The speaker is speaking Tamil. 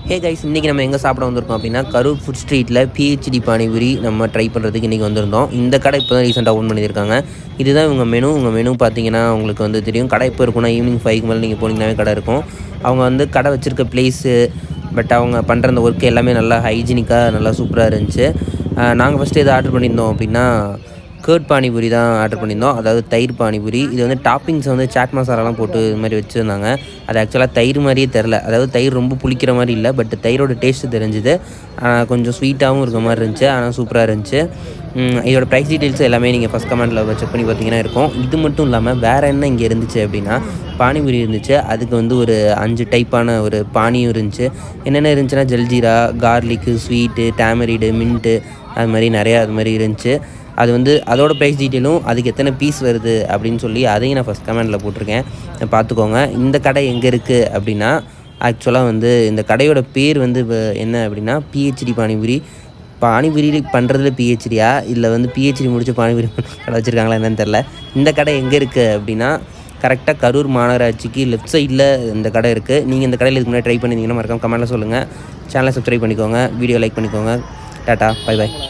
ஹே கைஸ், இன்றைக்கி நம்ம எங்கே சாப்பிட வந்திருக்கோம் அப்படின்னா கரூர் ஃபுட் ஸ்ட்ரீட்டில் பிஹெச்டி பானிபூரி நம்ம ட்ரை பண்ணுறதுக்கு இன்றைக்கி வந்திருந்தோம். இந்த கடை இப்போ தான் ரீசெண்டாக ஓப்பன் பண்ணியிருக்காங்க. இதுதான் இவங்க மெனு. உங்கள் மெனு பார்த்தீங்கன்னா உங்களுக்கு வந்து தெரியும். கடை இப்போ இருக்குன்னா ஈவினிங் 5க்கு மேலே நீங்கள் போனீங்கன்னாவே கடை இருக்கும். அவங்க வந்து கடை வச்சுருக்க ப்ளேஸு பட் அவங்க பண்ணுற அந்த ஒர்க்கு எல்லாமே நல்லா ஹைஜீனிக்காக நல்லா சூப்பராக இருந்துச்சு. நாங்கள் ஃபஸ்ட்டு எது ஆர்டர் பண்ணியிருந்தோம் அப்படின்னா கேர்ட் பானிபூரி தான் ஆர்டர் பண்ணியிருந்தோம். அதாவது தயிர் பானிபூரி. இது வந்து டாப்பிங்ஸ் வந்து சாட் மசாலாலாம் போட்டு இது மாதிரி வச்சுருந்தாங்க. அது ஆக்சுவலாக தயிர் மாதிரியே தெரில. அதாவது தயிர் ரொம்ப புளிக்கிற மாதிரி இல்லை, பட் தயிரோட டேஸ்ட்டு தெரிஞ்சுது. கொஞ்சம் ஸ்வீட்டாகவும் இருக்க மாதிரி இருந்துச்சு. ஆனால் சூப்பராக இருந்துச்சு. இதோட ப்ரைஸ் டீட்டெயில்ஸ் எல்லாமே நீங்கள் ஃபஸ்ட் கமெண்ட்டில் செக் பண்ணி பார்த்தீங்கன்னா இருக்கும். இது மட்டும் இல்லாமல் வேறு என்ன இங்கே இருந்துச்சு அப்படின்னா பானிபூரி இருந்துச்சு. அதுக்கு வந்து ஒரு 5 டைப்பான ஒரு பானியும் இருந்துச்சு. என்னென்ன இருந்துச்சுன்னா ஜல்ஜீரா, கார்லிக்கு, ஸ்வீட்டு, டேமரிடு, மின்ட்டு, அது மாதிரி நிறையா அது மாதிரி இருந்துச்சு. அது வந்து அதோட ப்ரைஸ் டீட்டெயிலும் அதுக்கு எத்தனை பீஸ் வருது அப்படின்னு சொல்லி அதையும் நான் ஃபஸ்ட் கமெண்டில் போட்டிருக்கேன், பார்த்துக்கோங்க. இந்த கடை எங்கே இருக்குது அப்படின்னா ஆக்சுவலாக வந்து இந்த கடையோட பேர் வந்து என்ன அப்படின்னா பிஹெச்டி பானிபூரி. பானிபூரி பண்ணுறதுல பிஹெச்டியா இல்லை வந்து பிஹெச்டி முடிச்சு பானிபூரி கடை வச்சுருக்காங்களா என்னன்னு தெரில. இந்த கடை எங்கே இருக்குது அப்படின்னா கரெக்டாக கரூர் மாநகராட்சிக்கு லெஃப்ட் சைடில் இந்த கடை இருக்குது. நீங்கள் இந்த கடையில் இதுக்கு முன்னாடி ட்ரை பண்ணியிருந்தீங்கன்னா மறக்காம கமெண்ட்டில் சொல்லுங்கள். சேனலை சப்ஸ்கிரைப் பண்ணிக்கோங்க, வீடியோ லைக் பண்ணிக்கோங்க. Tata, bye bye.